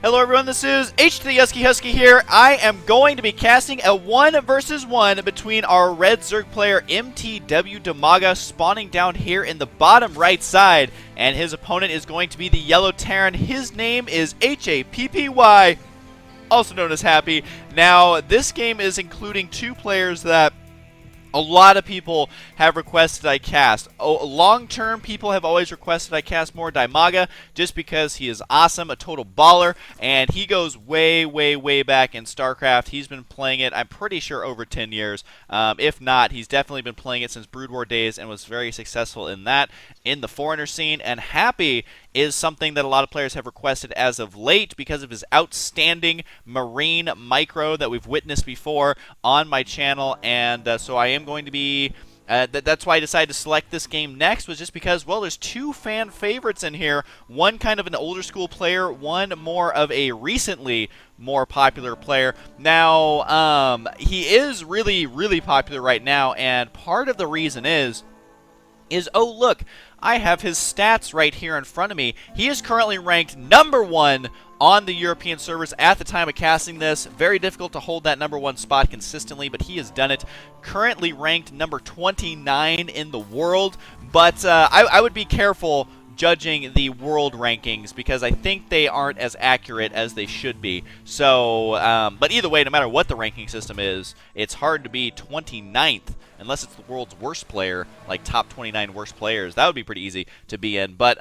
Hello everyone, this is Husky here. I am going to be casting a 1 versus 1 between our red Zerg player MTW Dimaga spawning down here in the bottom right side, and his opponent is going to be the yellow Terran. His name is HAPPY, also known as Happy. Now, this game is including two players that a lot of people have requested I cast. Long-term, people have always requested I cast more Dimaga just because he is awesome, a total baller, and he goes way, way, way back in StarCraft. He's been playing it, I'm pretty sure, over 10 years. If not, he's definitely been playing it since Brood War days and was very successful in that, in the Foreigner scene. And Happy is something that a lot of players have requested as of late because of his outstanding Marine micro that we've witnessed before on my channel, and so I am going to be that's why I decided to select this game next, was just because, well, there's two fan favorites in here. One kind of an older school player, one more of a recently more popular player. Now, he is really, really popular right now, and part of the reason is, oh, look, I have his stats right here in front of me. He is currently ranked #1 on the European servers at the time of casting this. Very difficult to hold that #1 spot consistently, but he has done it. Currently ranked number 29 in the world, but I would be careful judging the world rankings because I think they aren't as accurate as they should be. So, but either way, no matter what the ranking system is, it's hard to be 29th unless it's the world's worst player, like top 29 worst players. That would be pretty easy to be in. But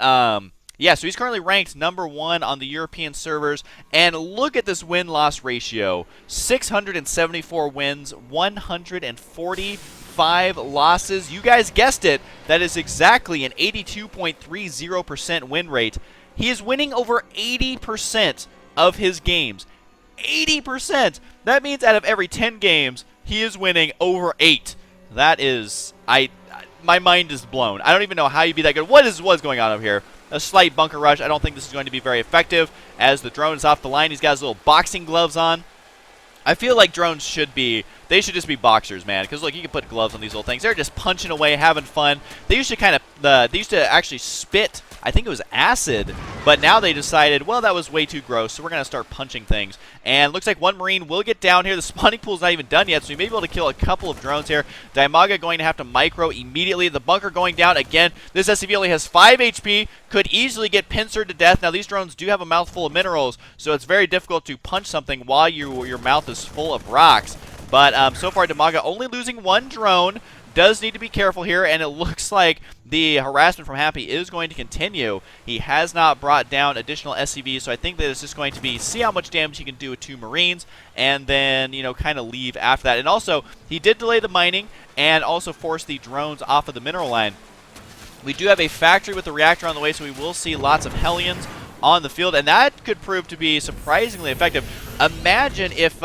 yeah, so he's currently ranked #1 on the European servers, and look at this win-loss ratio. 674 wins, 145 losses. You guys guessed it, that is exactly an 82.30% win rate. He is winning over 80% of his games. 80%! That means out of every 10 games, he is winning over 8. That is, my mind is blown. I don't even know how you'd be that good. What is going on over here? A slight bunker rush. I don't think this is going to be very effective as the drone is off the line. He's got his little boxing gloves on. I feel like drones should just be boxers, man. Because look, you can put gloves on these little things. They're just punching away, having fun. They used to they used to actually spit. I think it was acid, but now they decided, well, that was way too gross, so we're going to start punching things. And looks like one Marine will get down here. The spawning pool's not even done yet, so we may be able to kill a couple of drones here. Dimaga going to have to micro immediately. The bunker going down again. This SCV only has 5 HP, could easily get pincered to death. Now, these drones do have a mouthful of minerals, so it's very difficult to punch something while your mouth is full of rocks. But so far, Dimaga only losing 1 drone. Does need to be careful here, and it looks like the harassment from Happy is going to continue. He has not brought down additional SCVs, so I think that it's just going to be see how much damage he can do with 2 Marines, and then, you know, kind of leave after that. And also, he did delay the mining and also force the drones off of the mineral line. We do have a factory with the reactor on the way, so we will see lots of Hellions on the field, and that could prove to be surprisingly effective. Imagine if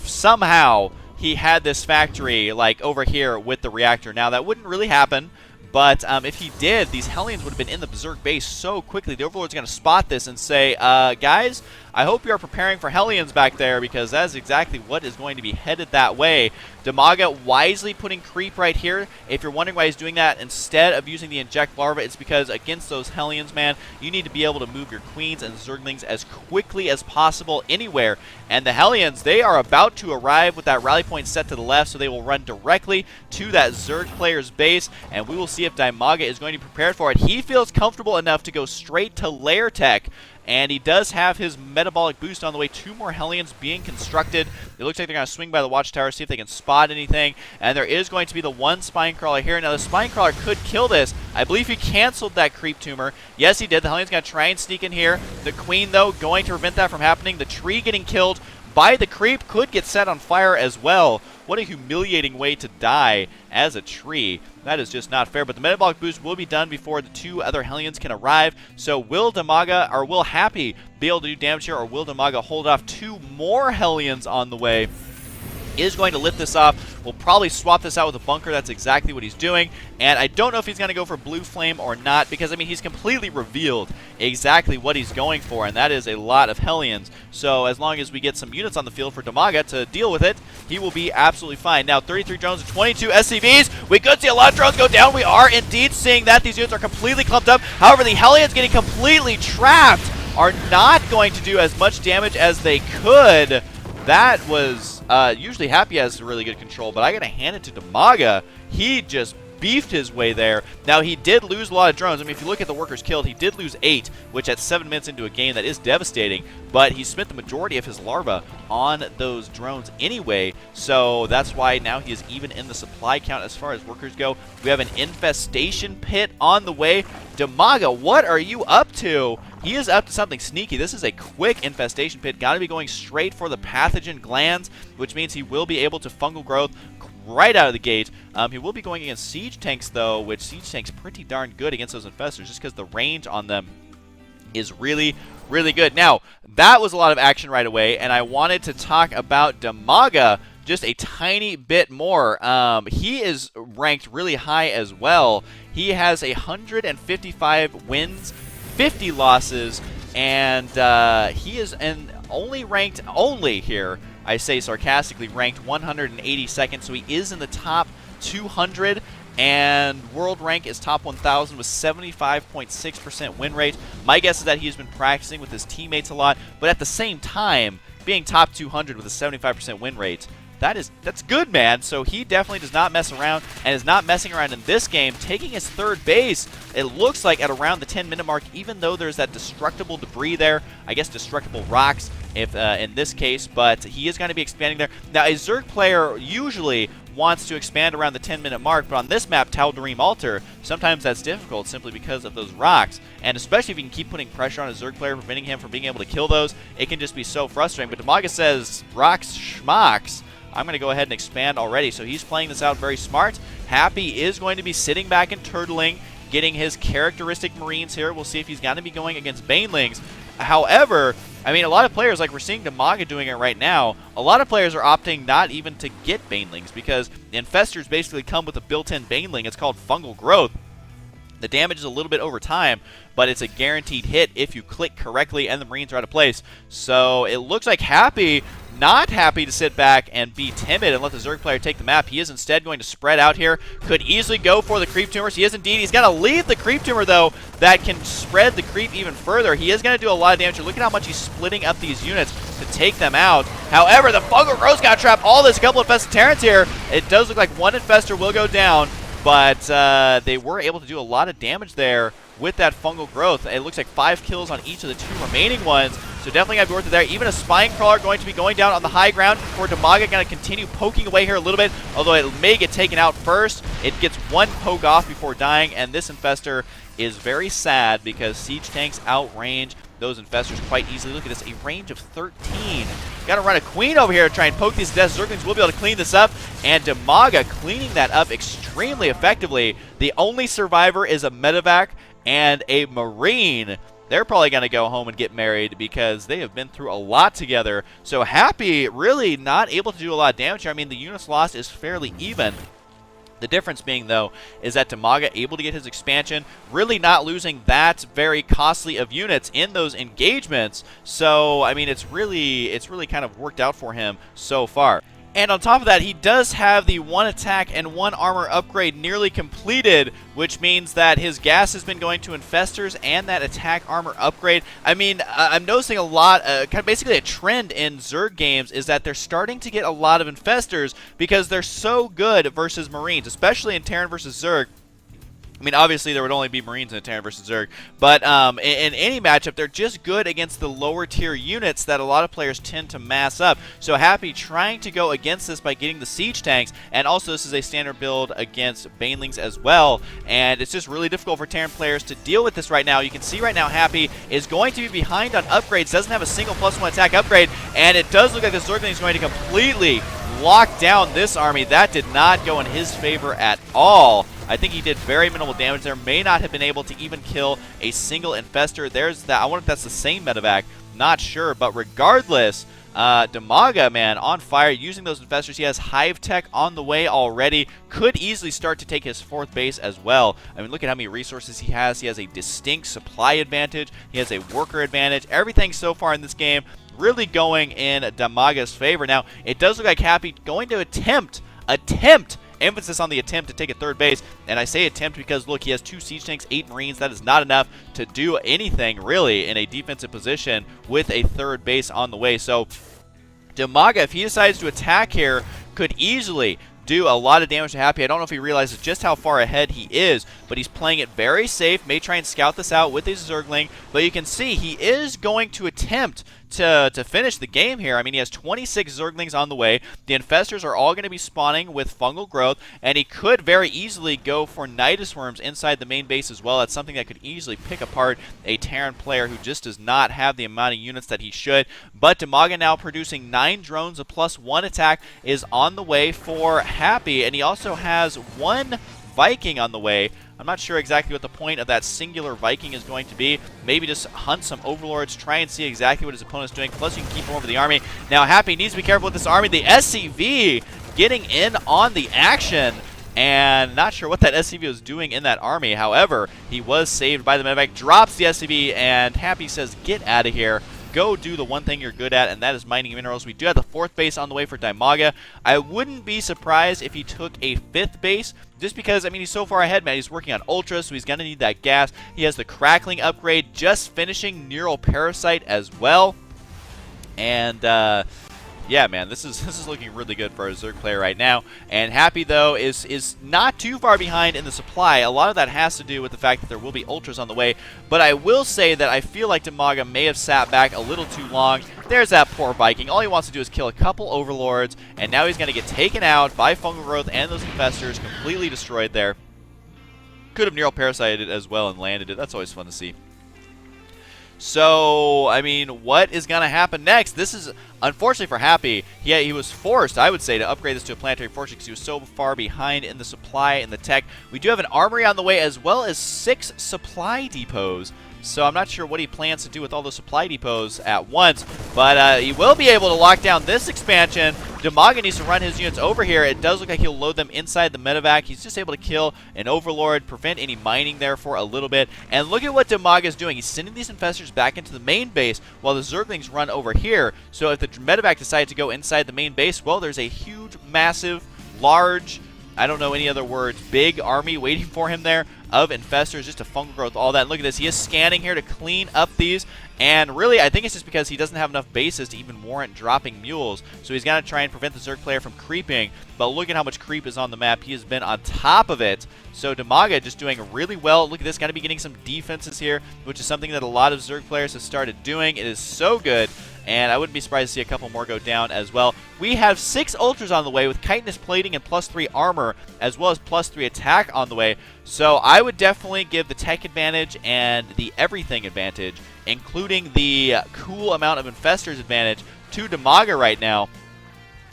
somehow he had this factory like over here with the reactor. Now, that wouldn't really happen, but if he did, these Hellions would have been in the Berserk base so quickly. The Overlord's going to spot this and say, guys, I hope you are preparing for Hellions back there, because that is exactly what is going to be headed that way. Dimaga wisely putting creep right here. If you're wondering why he's doing that instead of using the inject larva, it's because against those Hellions, man, you need to be able to move your queens and Zerglings as quickly as possible anywhere. And the Hellions, they are about to arrive with that rally point set to the left, so they will run directly to that Zerg player's base, and we will see if Dimaga is going to be prepared for it. He feels comfortable enough to go straight to lair tech, and he does have his metabolic boost on the way. 2 more Hellions being constructed. It looks like they're going to swing by the watchtower, see if they can spot anything. And there is going to be the 1 spine crawler here. Now, the spine crawler could kill this. I believe he canceled that creep tumor. Yes, he did. The Hellion's going to try and sneak in here. The queen, though, going to prevent that from happening. The tree getting killed by the creep could get set on fire as well. What a humiliating way to die as a tree. That is just not fair. But the metabolic boost will be done before the 2 other Hellions can arrive. So will Dimaga, or will Happy be able to do damage here, or will Dimaga hold off 2 more Hellions on the way? Is going to lift this off. We'll probably swap this out with a bunker. That's exactly what he's doing. And I don't know if he's going to go for blue flame or not, because, I mean, he's completely revealed exactly what he's going for, and that is a lot of Hellions. So as long as we get some units on the field for Dimaga to deal with it, he will be absolutely fine. Now, 33 drones and 22 SCVs. We could see a lot of drones go down. We are indeed seeing that. These units are completely clumped up. However, the Hellion's getting completely trapped are not going to do as much damage as they could. That was, usually Happy has really good control, but I gotta hand it to Dimaga. He just beefed his way there. Now, he did lose a lot of drones. I mean, if you look at the workers killed, he did lose 8, which at 7 minutes into a game, that is devastating, but he spent the majority of his larva on those drones anyway, so that's why now he is even in the supply count as far as workers go. We have an infestation pit on the way. Dimaga, what are you up to? He is up to something sneaky. This is a quick infestation pit. Got to be going straight for the pathogen glands, which means he will be able to fungal growth right out of the gate. He will be going against siege tanks, though, which siege tanks pretty darn good against those infestors, just because the range on them is really, really good. Now, that was a lot of action right away, and I wanted to talk about Dimaga just a tiny bit more. He is ranked really high as well. He has 155 wins, 50 losses, and he is only ranked here, I say sarcastically, ranked 182nd, so he is in the top 200, and world rank is top 1,000 with 75.6% win rate. My guess is that he's been practicing with his teammates a lot, but at the same time, being top 200 with a 75% win rate, that's good, man. So he definitely does not mess around, and is not messing around in this game, taking his third base, it looks like, at around the 10-minute mark, even though there's that destructible debris there. I guess destructible rocks if in this case, but he is going to be expanding there. Now, a Zerg player usually wants to expand around the 10-minute mark, but on this map, Tal'Darim Altar, sometimes that's difficult simply because of those rocks, and especially if you can keep putting pressure on a Zerg player, preventing him from being able to kill those, it can just be so frustrating. But Dimaga says, rocks schmocks, I'm going to go ahead and expand already, so he's playing this out very smart. Happy is going to be sitting back and turtling, getting his characteristic Marines here. We'll see if he's going to be going against Banelings. However, I mean, a lot of players, like we're seeing Dimaga doing it right now, a lot of players are opting not even to get Banelings, because the Infestors basically come with a built-in Baneling. It's called Fungal Growth. The damage is a little bit over time, but it's a guaranteed hit if you click correctly and the Marines are out of place. So it looks like Happy, not happy to sit back and be timid and let the Zerg player take the map. He is instead going to spread out here. Could easily go for the creep tumors. He is indeed. He's going to leave the creep tumor, though, that can spread the creep even further. He is going to do a lot of damage. Look at how much he's splitting up these units to take them out. However, the Fungal Growth got trapped. All this, couple of Infested Terrans here. It does look like one Infestor will go down, but they were able to do a lot of damage there with that Fungal Growth. It looks like 5 kills on each of the 2 remaining ones, so definitely got to be worth it there. Even a Spine Crawler going to be going down on the high ground for Dimaga. Going to continue poking away here a little bit, although it may get taken out first. It gets 1 poke off before dying, and this Infestor is very sad because siege tanks outrange those Infestors quite easily. Look at this, a range of 13. Got to run a Queen over here to try and poke these Death Zerglings. We'll be able to clean this up, and Dimaga cleaning that up extremely effectively. The only survivor is a Medevac and a Marine. They're probably going to go home and get married because they have been through a lot together. So Happy really not able to do a lot of damage here. I mean, the units lost is fairly even. The difference being, though, is that Dimaga able to get his expansion, really not losing that very costly of units in those engagements. So, I mean, it's really kind of worked out for him so far. And on top of that, he does have the 1 attack and 1 armor upgrade nearly completed, which means that his gas has been going to Infestors and that attack armor upgrade. I mean, I'm noticing a lot, kind of basically a trend in Zerg games is that they're starting to get a lot of Infestors because they're so good versus Marines, especially in Terran versus Zerg. I mean, obviously, there would only be Marines in a Terran versus Zerg, but in any matchup, they're just good against the lower-tier units that a lot of players tend to mass up. So Happy trying to go against this by getting the siege tanks, and also this is a standard build against Banelings as well, and it's just really difficult for Terran players to deal with this right now. You can see right now Happy is going to be behind on upgrades, doesn't have a single +1 attack upgrade, and it does look like the Zergling is going to completely lock down this army. That did not go in his favor at all. I think he did very minimal damage there. May not have been able to even kill a single Infestor. There's that. I wonder if that's the same Medevac. Not sure. But regardless, Dimaga, man, on fire, using those Infestors. He has Hive Tech on the way already. Could easily start to take his 4th base as well. I mean, look at how many resources he has. He has a distinct supply advantage. He has a worker advantage. Everything so far in this game really going in Dimaga's favor. Now, it does look like Happy going to attempt emphasis on the attempt to take a third base. And I say attempt because, look, he has 2 siege tanks, 8 marines. That is not enough to do anything, really, in a defensive position with a third base on the way. So Dimaga, if he decides to attack here, could easily do a lot of damage to Happy. I don't know if he realizes just how far ahead he is, but he's playing it very safe. May try and scout this out with his Zergling, but you can see he is going to attempt to finish the game here. I mean, he has 26 Zerglings on the way. The Infestors are all going to be spawning with fungal growth, and he could very easily go for Nidus Worms inside the main base as well. That's something that could easily pick apart a Terran player who just does not have the amount of units that he should. But Dimaga now producing 9 drones, a +1 attack is on the way for Happy, and he also has 1 Viking on the way. I'm not sure exactly what the point of that singular Viking is going to be. Maybe just hunt some Overlords, try and see exactly what his opponent's doing. Plus, you can keep him over the army. Now, Happy needs to be careful with this army. The SCV getting in on the action, and not sure what that SCV was doing in that army. However, he was saved by the medevac, drops the SCV, and Happy says, get out of here. Go do the one thing you're good at, and that is mining minerals. We do have the 4th base on the way for Dimaga. I wouldn't be surprised if he took a 5th base, just because, I mean, he's so far ahead, man. He's working on Ultra, so he's going to need that gas. He has the Crackling upgrade, just finishing Neural Parasite as well. And, yeah, man, this is looking really good for a Zerg player right now. And Happy, though, is not too far behind in the supply. A lot of that has to do with the fact that there will be Ultras on the way. But I will say that I feel like Dimaga may have sat back a little too long. There's that poor Viking. All he wants to do is kill a couple Overlords, and now he's going to get taken out by Fungal Growth and those Infestors, completely destroyed there. Could have Neural Parasited as well and landed it. That's always fun to see. So, I mean, what is going to happen next? This is, unfortunately for Happy, he was forced, I would say, to upgrade this to a Planetary Fortress because he was so far behind in the supply and the tech. We do have an armory on the way as well as 6 supply depots. So I'm not sure what he plans to do with all those supply depots at once, but he will be able to lock down this expansion. Dimaga needs to run his units over here. It does look like he'll load them inside the medevac. He's just able to kill an Overlord, prevent any mining there for a little bit. And look at what Dimaga is doing. He's sending these Infestors back into the main base while the Zerglings run over here. So if the medevac decides to go inside the main base, well, there's a huge, massive, large, I don't know any other words, big army waiting for him there of Infestors, just to Fungal Growth, all that. And look at this. He is scanning here to clean up these. And really, I think it's just because he doesn't have enough bases to even warrant dropping mules. So he's got to try and prevent the Zerg player from creeping. But look at how much creep is on the map. He has been on top of it. So Dimaga just doing really well. Look at this. Got to be getting some defenses here, which is something that a lot of Zerg players have started doing. It is so good. And I wouldn't be surprised to see a couple more go down as well. We have 6 Ultras on the way with chitinous plating and +3 armor, as well as +3 attack on the way. So I would definitely give the tech advantage and the everything advantage, including the cool amount of Infestors advantage, to Dimaga right now,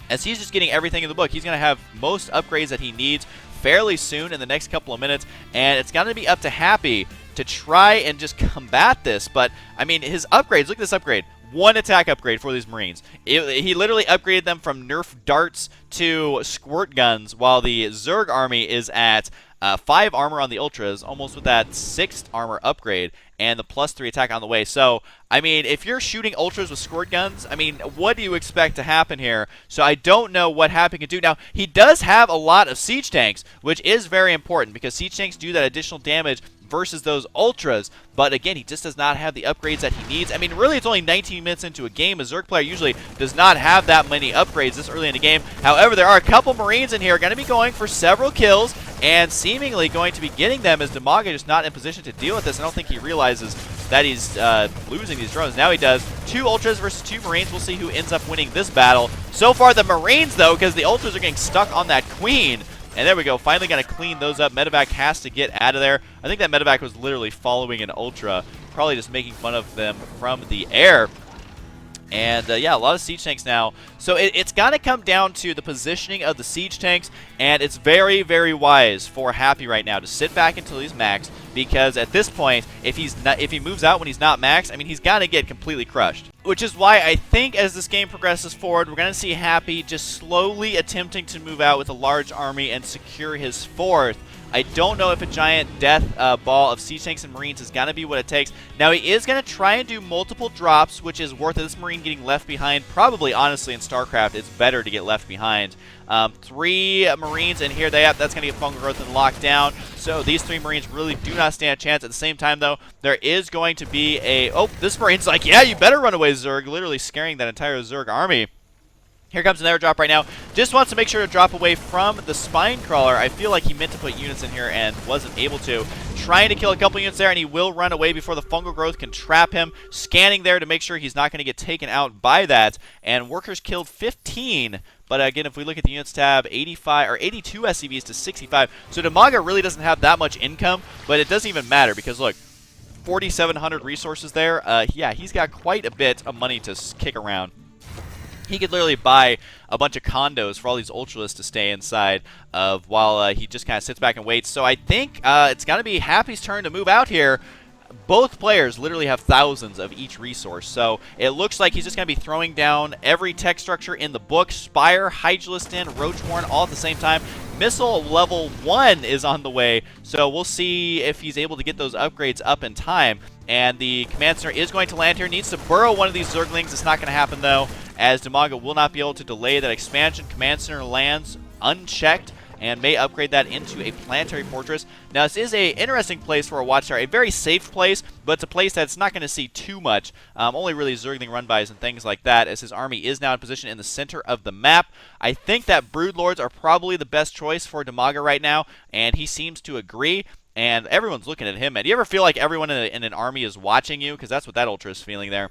as he's just getting everything in the book. He's going to have most upgrades that he needs fairly soon in the next couple of minutes, and it's going to be up to Happy to try and just combat this. But, I mean, his upgrades, look at this upgrade. 1 attack upgrade for these Marines. He literally upgraded them from Nerf darts to squirt guns, while the Zerg army is at 5 armor on the Ultras, almost with that 6th armor upgrade, and the +3 attack on the way. So, I mean, if you're shooting Ultras with squirt guns, I mean, what do you expect to happen here? So I don't know what Happy can do. Now, he does have a lot of siege tanks, which is very important, because siege tanks do that additional damage versus those Ultras, but again, he just does not have the upgrades that he needs. I mean, really, it's only 19 minutes into a game. A Zerg player usually does not have that many upgrades this early in the game. However, there are a couple Marines in here going to be going for several kills, and seemingly going to be getting them, as Dimaga just not in position to deal with this. I don't think he realizes that he's losing these drones. Now he does. 2 Ultras versus 2 Marines. We'll see who ends up winning this battle. So far, the Marines, though, because the Ultras are getting stuck on that Queen. And there we go, finally going to clean those up. Medevac has to get out of there. I think that Medevac was literally following an Ultra, probably just making fun of them from the air. And yeah, a lot of siege tanks now. So it's got to come down to the positioning of the siege tanks, and it's very, very wise for Happy right now to sit back until he's maxed, because at this point, if he moves out when he's not maxed, I mean, he's got to get completely crushed. Which is why I think as this game progresses forward, we're going to see Happy just slowly attempting to move out with a large army and secure his fourth. I don't know if a giant death ball of siege tanks and marines is going to be what it takes. Now, he is going to try and do multiple drops, which is worth it. This marine getting left behind, probably, honestly, in StarCraft, it's better to get left behind. 3 marines, and here they are. That's going to get fungal growth and locked down. So these 3 marines really do not stand a chance. At the same time, though, there is going to be a... Oh, this marine's like, yeah, you better run away, Zerg, literally scaring that entire Zerg army. Here comes another drop right now. Just wants to make sure to drop away from the spine crawler. I feel like he meant to put units in here and wasn't able to. Trying to kill a couple units there, and he will run away before the fungal growth can trap him. Scanning there to make sure he's not going to get taken out by that. And workers killed 15. But again, if we look at the units tab, 85 or 82 SCVs to 65. So Dimaga really doesn't have that much income, but it doesn't even matter because look, 4,700 resources there. Yeah, he's got quite a bit of money to kick around. He could literally buy a bunch of condos for all these Ultralists to stay inside of while he just kind of sits back and waits. So I think it's going to be Happy's turn to move out here. Both players literally have thousands of each resource, so it looks like he's just going to be throwing down every tech structure in the book. Spire, Hydralistan, Roachhorn, all at the same time. Missile level 1 is on the way, so we'll see if he's able to get those upgrades up in time. And the Command Center is going to land here. Needs to burrow one of these Zerglings. It's not going to happen, though, as Dimaga will not be able to delay that expansion. Command Center lands unchecked and may upgrade that into a planetary fortress. Now, this is an interesting place for a Watchtower, a very safe place, but it's a place that's not going to see too much. Only really Zergling run-bys and things like that, as his army is now in position in the center of the map. I think that Broodlords are probably the best choice for Dimaga right now, and he seems to agree. And everyone's looking at him. And do you ever feel like everyone in an army is watching you? Because that's what that Ultra is feeling there.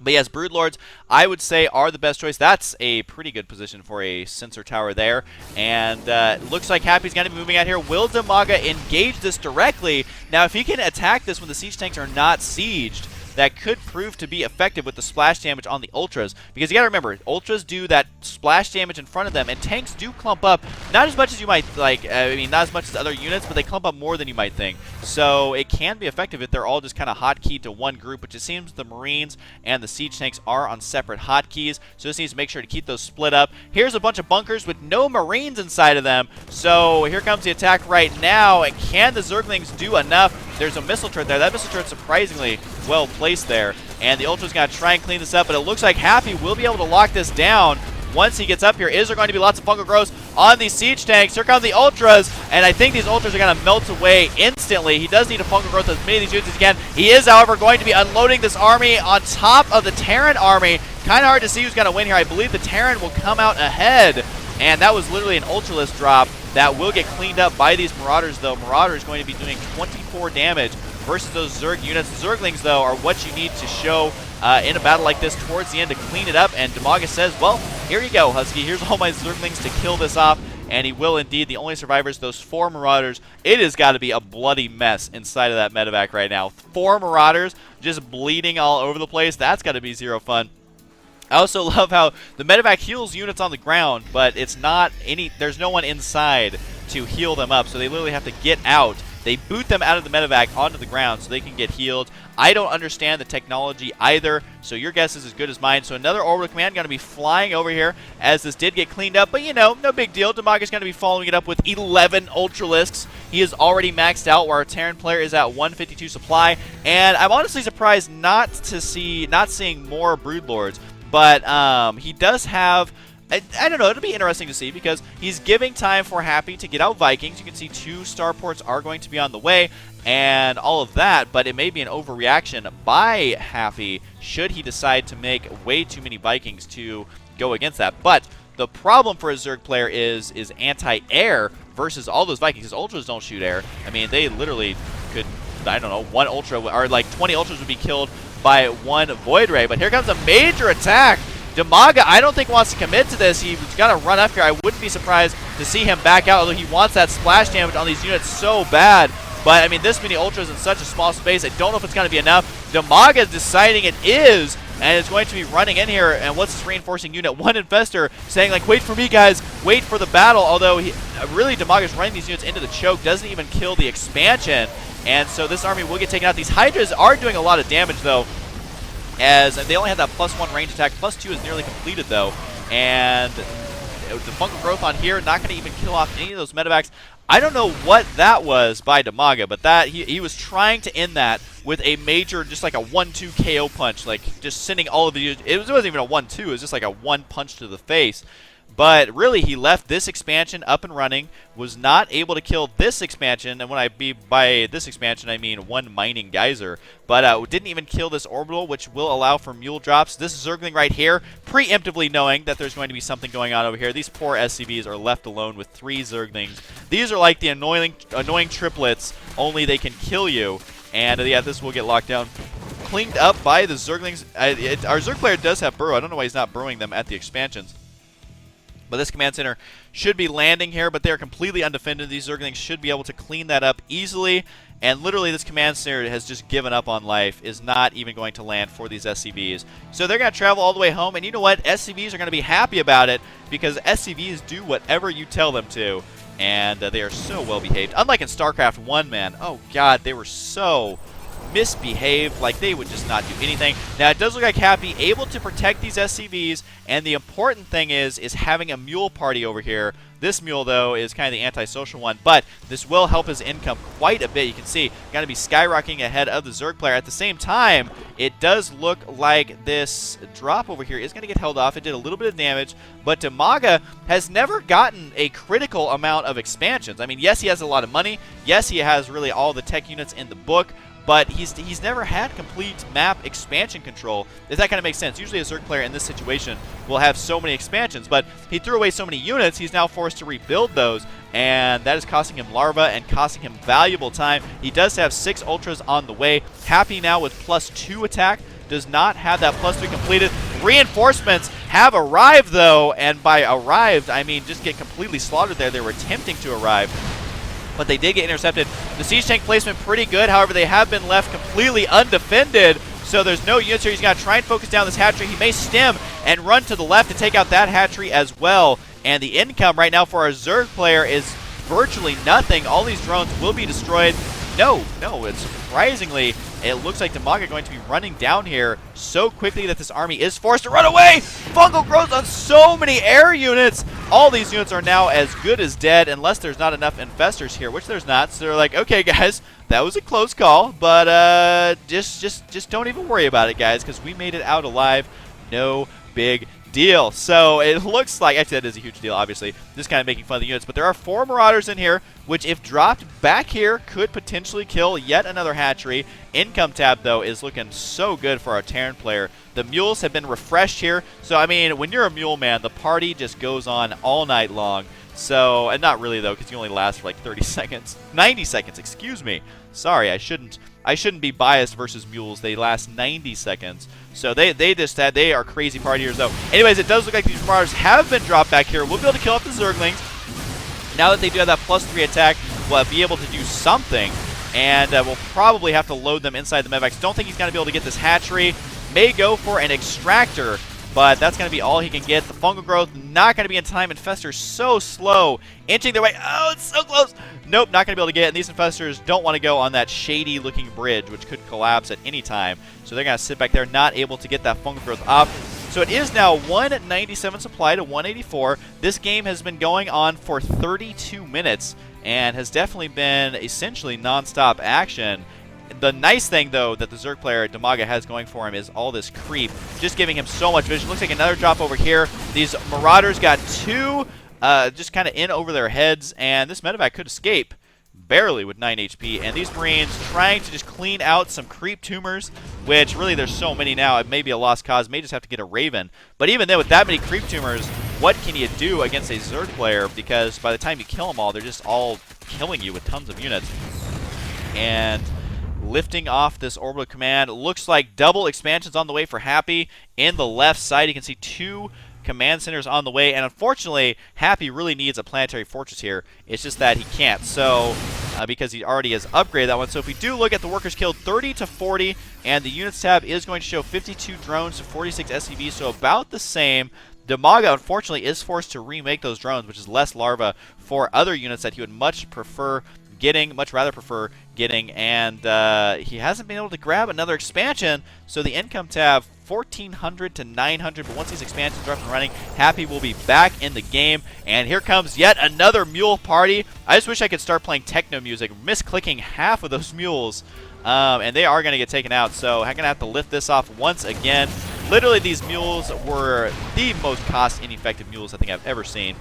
But yes, Broodlords, I would say, are the best choice. That's a pretty good position for a sensor tower there. And looks like Happy's going to be moving out here. Will Dimaga engage this directly? Now, if he can attack this when the siege tanks are not sieged, that could prove to be effective with the splash damage on the Ultras. Because you got to remember, Ultras do that splash damage in front of them, and tanks do clump up, not as much as you might like, I mean, not as much as other units, but they clump up more than you might think. So it can be effective if they're all just kind of hotkeyed to one group, which it seems the Marines and the siege tanks are on separate hotkeys. So this needs to make sure to keep those split up. Here's a bunch of bunkers with no Marines inside of them. So here comes the attack right now, and can the Zerglings do enough? There's a missile turret there. That missile turret surprisingly well placed there. And the Ultra's got to try and clean this up, but it looks like Happy will be able to lock this down once he gets up here. Is there going to be lots of fungal growth on these siege tanks? Here come the Ultras, and I think these Ultras are going to melt away instantly. He does need a fungal growth as many of these units as he can. He is, however, going to be unloading this army on top of the Terran army. Kind of hard to see who's going to win here. I believe the Terran will come out ahead, and that was literally an Ultralist drop that will get cleaned up by these Marauders, though. Marauder is going to be doing 24 damage versus those Zerg units. Zerglings, though, are what you need to show in a battle like this towards the end to clean it up. And Dimaga says, well, here you go, Husky. Here's all my Zerglings to kill this off. And he will indeed. The only survivors, those 4 Marauders. It has got to be a bloody mess inside of that medevac right now. 4 Marauders just bleeding all over the place. That's got to be zero fun. I also love how the medevac heals units on the ground, but it's not any. There's no one inside to heal them up, so they literally have to get out. They boot them out of the medevac onto the ground so they can get healed. I don't understand the technology either, so your guess is as good as mine. So another orbital command going to be flying over here as this did get cleaned up, but you know, no big deal. Damaga's going to be following it up with 11 Ultralisks. He is already maxed out, where our Terran player is at 152 supply, and I'm honestly surprised not seeing more Broodlords. But he does have, I don't know, it'll be interesting to see because he's giving time for Happy to get out Vikings. You can see 2 starports are going to be on the way and all of that, but it may be an overreaction by Happy should he decide to make way too many Vikings to go against that. But the problem for a Zerg player is anti-air versus all those Vikings, because Ultras don't shoot air. I mean, they literally could, I don't know, 1 Ultra, or like 20 Ultras would be killed by 1 Void Ray. But here comes a major attack. Dimaga, I don't think, wants to commit to this. He's got to run up here. I wouldn't be surprised to see him back out, although he wants that splash damage on these units so bad. But, I mean, this many Ultras in such a small space, I don't know if it's going to be enough. Dimaga is deciding it is, and it's going to be running in here. And what's this reinforcing unit? 1 Infestor saying, like, wait for me, guys. Wait for the battle. Although, really, Dimaga's running these units into the choke. Doesn't even kill the expansion. And so this army will get taken out. These Hydras are doing a lot of damage, though. as they only had that +1 range attack. +2 is nearly completed, though, and the fungal growth on here, not going to even kill off any of those medevacs. I don't know what that was by Dimaga, but that he was trying to end that with a major, just like a 1-2 KO punch, like just sending all of the, it wasn't even a 1-2, it was just like a 1 punch to the face. But really, he left this expansion up and running, was not able to kill this expansion, and by this expansion, I mean one mining geyser, but didn't even kill this orbital, which will allow for mule drops. This Zergling right here, preemptively knowing that there's going to be something going on over here. These poor SCVs are left alone with 3 Zerglings. These are like the annoying triplets, only they can kill you, and yeah, this will get locked down. Cleaned up by the Zerglings. Our Zerg player does have burrow. I don't know why he's not burrowing them at the expansions. But this command center should be landing here, but they're completely undefended. These Zerglings should be able to clean that up easily. And literally, this command center has just given up on life, is not even going to land for these SCVs. So they're going to travel all the way home. And you know what? SCVs are going to be happy about it, because SCVs do whatever you tell them to. And they are so well behaved. Unlike in StarCraft 1, man. Oh, God, they were so misbehaved, like they would just not do anything. Now it does look like Happy able to protect these SCVs, and the important thing is having a mule party over here. This mule, though, is kind of the antisocial one, but this will help his income quite a bit. You can see, going to be skyrocketing ahead of the Zerg player. At the same time, it does look like this drop over here is going to get held off. It did a little bit of damage, but Dimaga has never gotten a critical amount of expansions. I mean, yes, he has a lot of money. Yes, he has really all the tech units in the book, but he's never had complete map expansion control, if that kind of makes sense. Usually a Zerg player in this situation will have so many expansions, but he threw away so many units, he's now forced to rebuild those, and that is costing him larva and costing him valuable time. He does have 6 ultras on the way. Happy now with +2 attack, does not have that +3 completed. Reinforcements have arrived, though, and by arrived, I mean just get completely slaughtered there. They were attempting to arrive, but they did get intercepted. The siege tank placement pretty good. However, they have been left completely undefended, so there's no units here. He's going to try and focus down this hatchery. He may stem and run to the left to take out that hatchery as well. And the income right now for our Zerg player is virtually nothing. All these drones will be destroyed. No, it's surprisingly, it looks like Dimaga going to be running down here so quickly that this army is forced to run away. Fungal growth on so many air units. All these units are now as good as dead, unless there's not enough infestors here, which there's not. So they're like, okay, guys, that was a close call, but just don't even worry about it, guys, because we made it out alive. No big deal. So it looks like, actually that is a huge deal, obviously, just kind of making fun of the units, but there are 4 Marauders in here, which if dropped back here could potentially kill yet another hatchery. Income tab, though, is looking so good for our Terran player. The mules have been refreshed here, so I mean, when you're a mule, man, the party just goes on all night long. So, and not really, though, because you only last for like 30 seconds. 90 seconds, excuse me. Sorry, I shouldn't be biased versus mules. They last 90 seconds. So they are crazy partiers, though. Anyways, it does look like these Marauders have been dropped back here. We'll be able to kill off the Zerglings. Now that they do have that +3 attack, we'll be able to do something. And we'll probably have to load them inside the medevacs. Don't think he's going to be able to get this hatchery. May go for an extractor, but that's going to be all he can get. The fungal growth not going to be in time. Infestors so slow, inching their way. Oh, it's so close. Nope, not going to be able to get it. And these infestors don't want to go on that shady-looking bridge, which could collapse at any time. So they're going to sit back there, not able to get that fungal growth up. So it is now 197 supply to 184. This game has been going on for 32 minutes and has definitely been essentially non-stop action. The nice thing, though, that the Zerg player, Dimaga, has going for him is all this creep, just giving him so much vision. Looks like another drop over here. These Marauders got 2 just kind of in over their heads, and this medevac could escape barely with 9 HP. And these Marines trying to just clean out some creep tumors, which really there's so many now, it may be a lost cause. May just have to get a Raven. But even then, with that many creep tumors, what can you do against a Zerg player? Because by the time you kill them all, they're just all killing you with tons of units. And lifting off this orbital command, looks like double expansions on the way for Happy. In the left side, you can see 2 command centers on the way, and unfortunately, Happy really needs a planetary fortress here. It's just that he can't, so because he already has upgraded that one. So if we do look at the workers killed, 30 to 40, and the units tab is going to show 52 drones to 46 SCVs, so about the same. Dimaga, unfortunately, is forced to remake those drones, which is less larva for other units that he would much prefer getting, much rather prefer getting, and he hasn't been able to grab another expansion, so the income tab 1,400 to 900, but once these expansions are up and running, Happy will be back in the game, and here comes yet another mule party. I just wish I could start playing techno music, misclicking half of those mules, and they are going to get taken out, so I'm going to have to lift this off once again. Literally, these mules were the most cost-ineffective mules I think I've ever seen.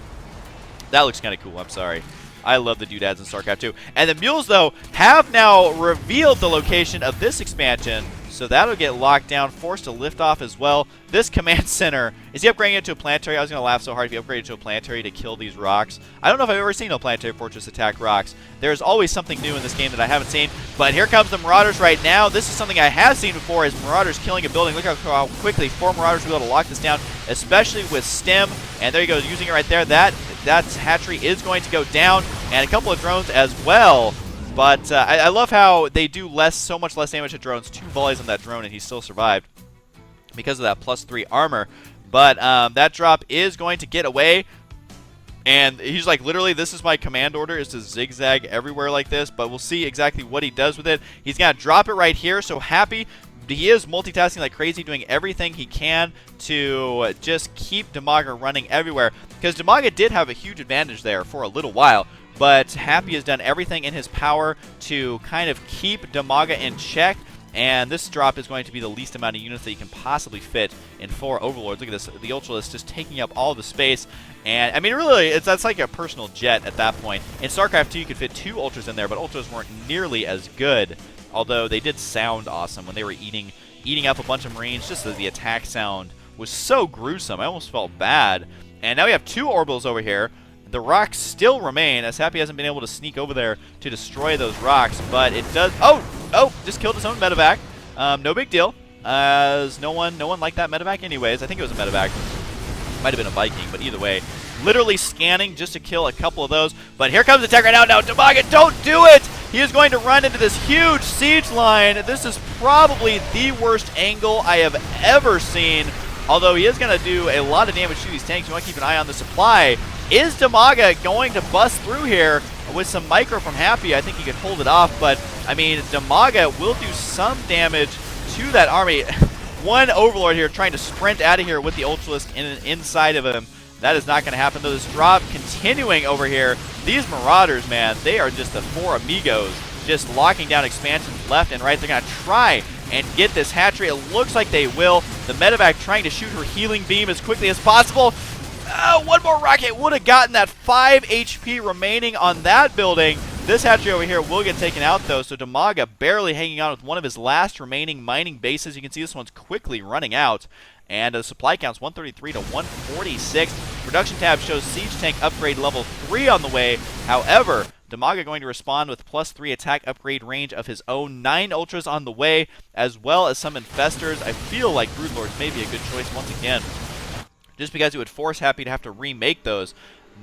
That looks kind of cool, I'm sorry. I love the doodads in StarCraft 2. And the mules, though, have now revealed the location of this expansion, so that'll get locked down, forced to lift off as well. This command center, is he upgrading it to a planetary? I was going to laugh so hard if he upgraded it to a planetary to kill these rocks. I don't know if I've ever seen a planetary fortress attack rocks. There's always something new in this game that I haven't seen, but here comes the Marauders right now. This is something I have seen before, is Marauders killing a building. Look how quickly 4 Marauders will be able to lock this down, especially with STEM, and there you go, using it right there. That hatchery is going to go down, and a couple of drones as well. But I love how they do so much less damage to drones. 2 volleys on that drone, and he still survived because of that +3 armor. But that drop is going to get away, and he's like, literally, this is my command order, is to zigzag everywhere like this. But we'll see exactly what he does with it. He's going to drop it right here, so Happy, he is multitasking like crazy, doing everything he can to just keep Dimaga running everywhere. Because Dimaga did have a huge advantage there for a little while, but Happy has done everything in his power to kind of keep Dimaga in check, and this drop is going to be the least amount of units that you can possibly fit in 4 Overlords. Look at this, the Ultralisk just taking up all the space, and I mean, really, that's like a personal jet at that point. In StarCraft 2, you could fit 2 Ultras in there, but Ultras weren't nearly as good, although they did sound awesome when they were eating up a bunch of Marines. Just the attack sound was so gruesome, I almost felt bad. And now we have 2 orbitals over here. The rocks still remain, as Happy hasn't been able to sneak over there to destroy those rocks, but it does... Oh, just killed his own medevac. No big deal, as no one liked that medevac anyways. I think it was a medevac. Might have been a Viking, but either way, literally scanning just to kill a couple of those. But here comes the attack right now. Now, Dimaga, don't do it! He is going to run into this huge siege line. This is probably the worst angle I have ever seen, although he is going to do a lot of damage to these tanks. You want to keep an eye on the supply. Is Dimaga going to bust through here with some micro from Happy? I think he could hold it off, but, I mean, Dimaga will do some damage to that army. One Overlord here trying to sprint out of here with the Ultralisk inside of him. That is not going to happen, though. This drop continuing over here. These Marauders, man, they are just the 4 amigos, just locking down expansions left and right. They're going to try and get this hatchery. It looks like they will. The medevac trying to shoot her healing beam as quickly as possible. One more rocket would have gotten that 5 HP remaining on that building. This hatchery over here will get taken out, though, so Dimaga barely hanging on with one of his last remaining mining bases. You can see this one's quickly running out. And the supply count's 133 to 146. Production tab shows Siege Tank upgrade level 3 on the way. However, Dimaga going to respond with +3 attack upgrade range of his own. 9 Ultras on the way, as well as some Infestors. I feel like Broodlords may be a good choice once again, just because it would force Happy to have to remake those,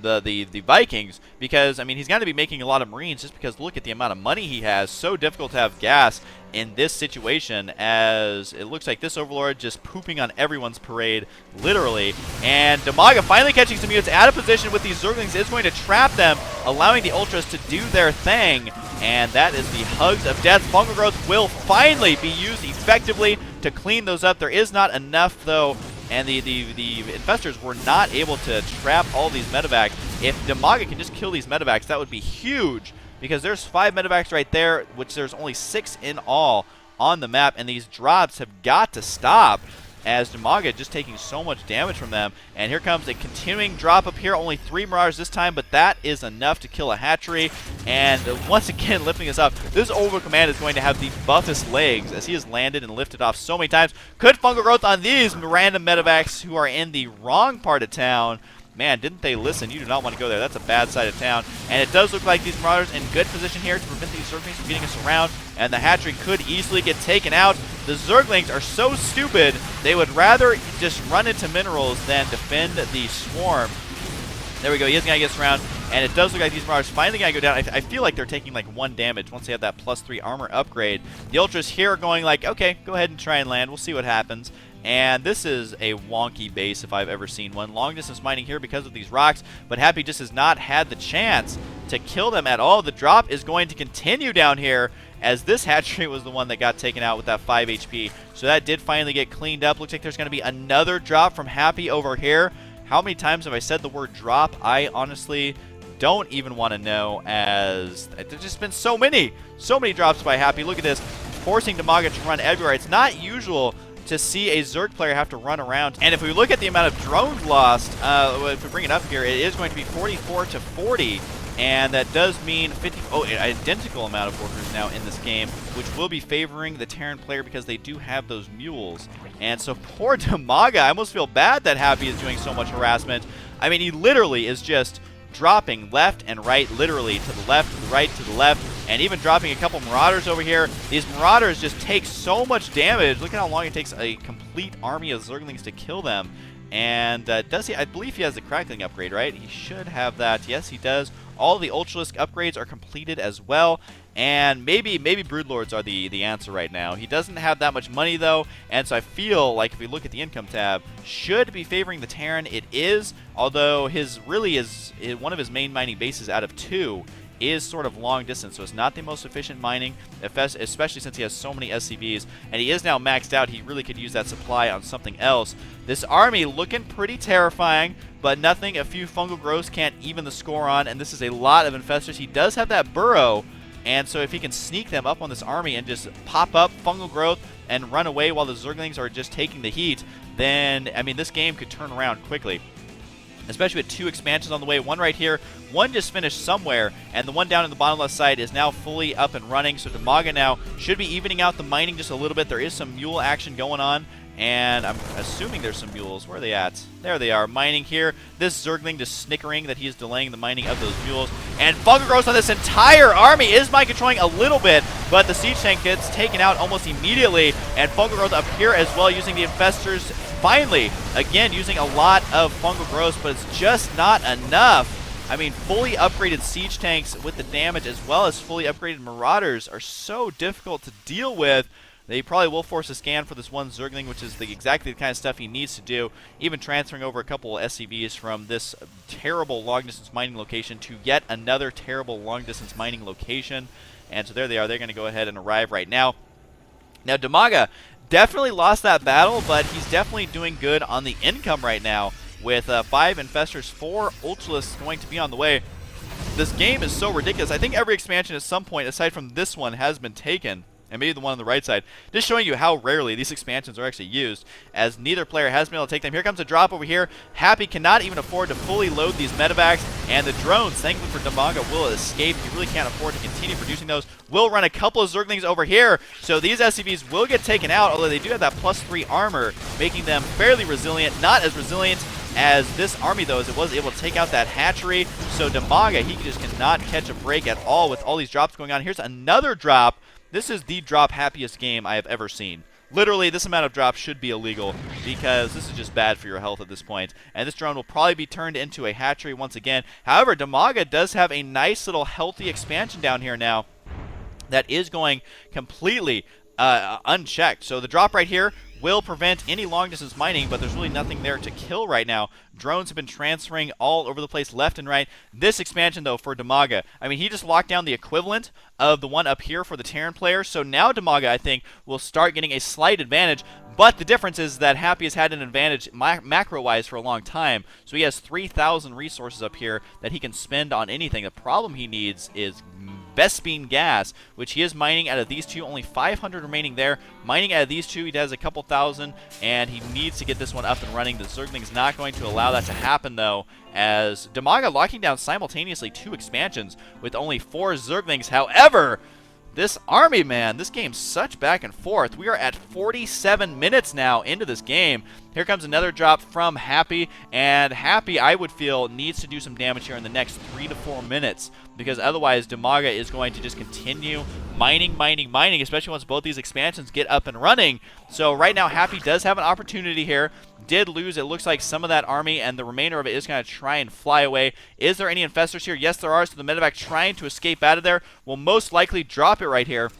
the Vikings, because, I mean, he's going to be making a lot of Marines just because look at the amount of money he has. So difficult to have gas in this situation, as it looks like this Overlord just pooping on everyone's parade, literally. And Dimaga finally catching some units out of position with these Zerglings is going to trap them, allowing the Ultras to do their thing. And that is the Hugs of Death. Fungal Growth will finally be used effectively to clean those up. There is not enough, though, and the Infestors were not able to trap all these medevacs. If Dimaga can just kill these medevacs, that would be huge, because there's 5 medevacs right there, which there's only 6 in all on the map, and these drops have got to stop, as Dimaga just taking so much damage from them. And here comes a continuing drop up here. Only 3 Marauders this time, but that is enough to kill a hatchery. And once again, lifting us up. This Overlord Command is going to have the buffest legs, as he has landed and lifted off so many times. Could Fungal Growth on these random medevacs who are in the wrong part of town. Man, didn't they listen? You do not want to go there. That's a bad side of town. And it does look like these Marauders in good position here to prevent these Zerglings from getting us around. And the hatchery could easily get taken out. The Zerglings are so stupid, they would rather just run into minerals than defend the swarm. There we go. He is going to get us around. And it does look like these Marauders finally going to go down. I feel like they're taking like 1 damage once they have that +3 armor upgrade. The Ultras here are going like, okay, go ahead and try and land. We'll see what happens. And this is a wonky base if I've ever seen one. Long distance mining here because of these rocks, but Happy just has not had the chance to kill them at all. The drop is going to continue down here, as this hatchery was the one that got taken out with that 5 HP. So that did finally get cleaned up. Looks like there's going to be another drop from Happy over here. How many times have I said the word drop? I honestly don't even want to know, as there's just been so many drops by Happy. Look at this, forcing Dimaga to run everywhere. It's not usual to see a Zerg player have to run around. And if we look at the amount of drones lost, if we bring it up here, it is going to be 44 to 40. And that does mean an identical amount of workers now in this game, which will be favoring the Terran player because they do have those mules. And so poor Dimaga, I almost feel bad that Happy is doing so much harassment. I mean, he literally is just dropping left and right, literally to the left, to the right, to the left, and even dropping a couple Marauders over here. These Marauders just take so much damage. Look at how long it takes a complete army of Zerglings to kill them. And does he? I believe he has the Crackling upgrade, right? He should have that. Yes, he does. All the Ultralisk upgrades are completed as well. And maybe Broodlords are the answer right now. He doesn't have that much money, though. And so I feel like if we look at the income tab, should be favoring the Terran. It is, although one of his main mining bases out of 2 is sort of long distance, so it's not the most efficient mining, especially since he has so many SCVs, and he is now maxed out. He really could use that supply on something else. This army looking pretty terrifying, but nothing a few fungal growths can't even the score on, and this is a lot of infestors. He does have that burrow, and so if he can sneak them up on this army and just pop up fungal growth and run away while the Zerglings are just taking the heat, then, I mean, this game could turn around quickly. Especially with 2 expansions on the way, one right here, one just finished somewhere, and the one down in the bottom left side is now fully up and running. So Dimaga now should be evening out the mining just a little bit. There is some mule action going on, and I'm assuming there's some mules. Where are they at? There they are, mining here. This Zergling just snickering that he is delaying the mining of those mules. And fungal growth on this entire army is mind controlling a little bit, but the siege tank gets taken out almost immediately, and fungal growth up here as well, using the infestors. Finally, again, using a lot of fungal growth, but it's just not enough. I mean, fully upgraded siege tanks with the damage as well as fully upgraded Marauders are so difficult to deal with. They probably will force a scan for this one Zergling, which is exactly the kind of stuff he needs to do. Even transferring over a couple of SCVs from this terrible long-distance mining location to yet another terrible long-distance mining location. And so there they are. They're going to go ahead and arrive right now. Now, Dimaga definitely lost that battle, but he's definitely doing good on the income right now with 5 infestors, 4 Ultralisks going to be on the way. This game is so ridiculous. I think every expansion at some point, aside from this one, has been taken. And maybe the one on the right side, just showing you how rarely these expansions are actually used, as neither player has been able to take them. Here comes a drop over here. Happy cannot even afford to fully load these medevacs, and the drones, thankfully for Dimaga, will escape. He really can't afford to continue producing those. Will run a couple of Zerglings over here, so these SCVs will get taken out, although they do have that +3 armor, making them fairly resilient. Not as resilient as this army, though, as it was able to take out that hatchery. So Dimaga, he just cannot catch a break at all with all these drops going on. Here's another drop. This is the drop happiest game I have ever seen. Literally, this amount of drops should be illegal because this is just bad for your health at this point. And this drone will probably be turned into a hatchery once again. However, Dimaga does have a nice little healthy expansion down here now that is going completely unchecked. So the drop right here will prevent any long-distance mining, but there's really nothing there to kill right now. Drones have been transferring all over the place, left and right. This expansion, though, for Dimaga, I mean, he just locked down the equivalent of the one up here for the Terran player. So now Dimaga, I think, will start getting a slight advantage. But the difference is that Happy has had an advantage macro-wise for a long time. So he has 3,000 resources up here that he can spend on anything. The problem he needs is Vespene gas, which he is mining out of these 2. Only 500 remaining there. Mining out of these 2, he has a couple thousand, and he needs to get this one up and running. The Zergling is not going to allow that to happen, though, as Dimaga locking down simultaneously 2 expansions with only 4 Zerglings. However, this army, man, this game's such back and forth. We are at 47 minutes now into this game. Here comes another drop from Happy, and Happy, I would feel, needs to do some damage here in the next 3 to 4 minutes, because otherwise Dimaga is going to just continue mining, especially once both these expansions get up and running. So right now, Happy does have an opportunity here. Did lose, it looks like, some of that army, and the remainder of it is going to try and fly away. Is there any infestors here? Yes, there are. So the medevac trying to escape out of there will most likely drop it right here.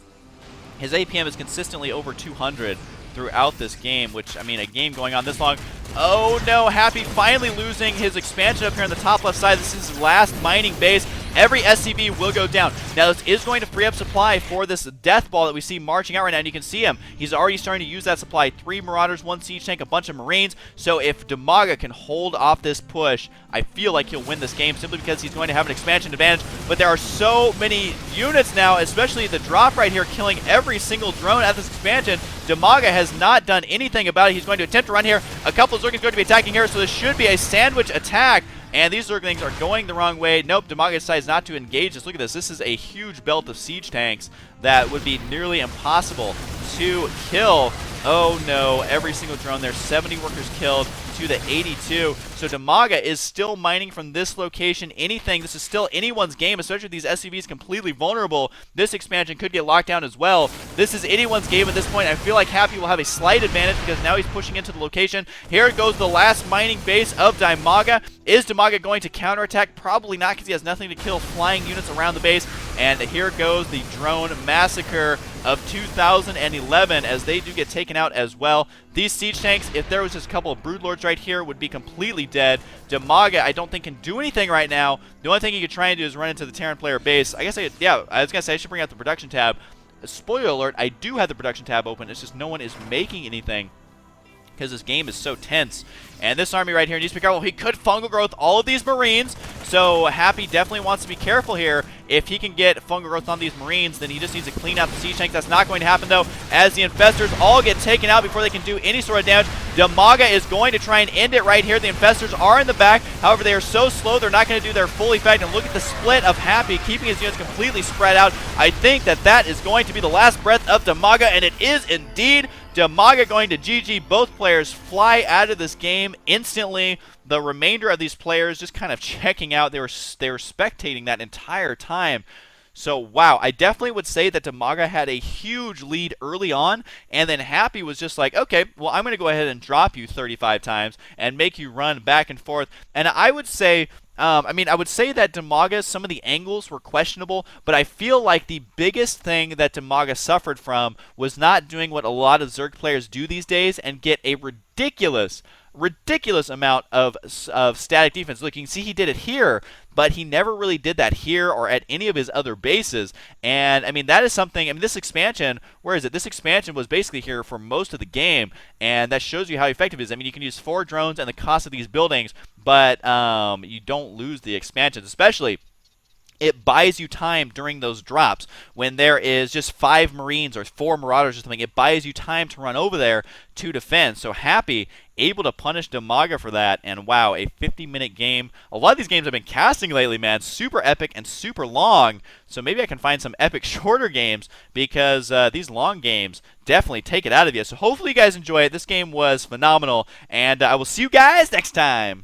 His APM is consistently over 200 throughout this game, which, I mean, a game going on this long. Oh no, Happy finally losing his expansion up here on the top left side. This is his last mining base. every SCV will go down. Now, this is going to free up supply for this death ball that we see marching out right now, and you can see him. He's already starting to use that supply. 3 Marauders, 1 Siege Tank, a bunch of Marines. So if Dimaga can hold off this push, I feel like he'll win this game simply because he's going to have an expansion advantage. But there are so many units now, especially the drop right here, killing every single drone at this expansion. Dimaga has not done anything about it. He's going to attempt to run here. A couple of Zerglings going to be attacking here, so this should be a sandwich attack. And these Zerglings are going the wrong way. Nope, Dimaga decides not to engage this. Look at this. This is a huge belt of siege tanks that would be nearly impossible to kill. Oh no, every single drone there. 70 workers killed to the 82. So Dimaga is still mining from this location. This is still anyone's game, especially with these SCVs completely vulnerable. This expansion could get locked down as well. This is anyone's game at this point. I feel like Happy will have a slight advantage because now he's pushing into the location. Here goes the last mining base of Dimaga. Is Dimaga going to counterattack? Probably not, because he has nothing to kill flying units around the base. And here goes the drone massacre of 2011 as they do get taken out as well. These siege tanks, if there was just a couple of broodlords right here, would be completely dead. Dimaga, I don't think, can do anything right now. The only thing he could try and do is run into the Terran player base. I was going to say I should bring out the production tab. Spoiler alert, I do have the production tab open. It's just no one is making anything because this game is so tense. And this army right here needs to be careful. He could fungal growth all of these Marines, so Happy definitely wants to be careful here. If he can get fungal growth on these Marines, then he just needs to clean out the siege tanks. That's not going to happen, though, as the infestors all get taken out before they can do any sort of damage. Dimaga is going to try and end it right here. The infestors are in the back. However, they are so slow, they're not going to do their full effect. And look at the split of Happy, keeping his units completely spread out. I think that that is going to be the last breath of Dimaga, and it is indeed. Dimaga going to GG. Both players fly out of this game instantly. The remainder of these players just kind of checking out. They were spectating that entire time. So, wow, I definitely would say that Dimaga had a huge lead early on, and then Happy was just like, okay, well, I'm going to go ahead and drop you 35 times and make you run back and forth. And I would say, I would say that Dimaga, some of the angles were questionable, but I feel like the biggest thing that Dimaga suffered from was not doing what a lot of Zerg players do these days and get a ridiculous amount of static defense. Look, you can see he did it here, but he never really did that here or at any of his other bases. And, I mean, that is something, this expansion, where is it? This expansion was basically here for most of the game, and that shows you how effective it is. I mean, you can use 4 drones and the cost of these buildings, but you don't lose the expansions, especially it buys you time during those drops. When there is just 5 Marines or 4 Marauders or something, it buys you time to run over there to defend. So Happy able to punish Dimaga for that, and wow, a 50-minute game. A lot of these games I've been casting lately, man, super epic and super long, so maybe I can find some epic shorter games, because these long games definitely take it out of you. So hopefully you guys enjoy it. This game was phenomenal, and I will see you guys next time.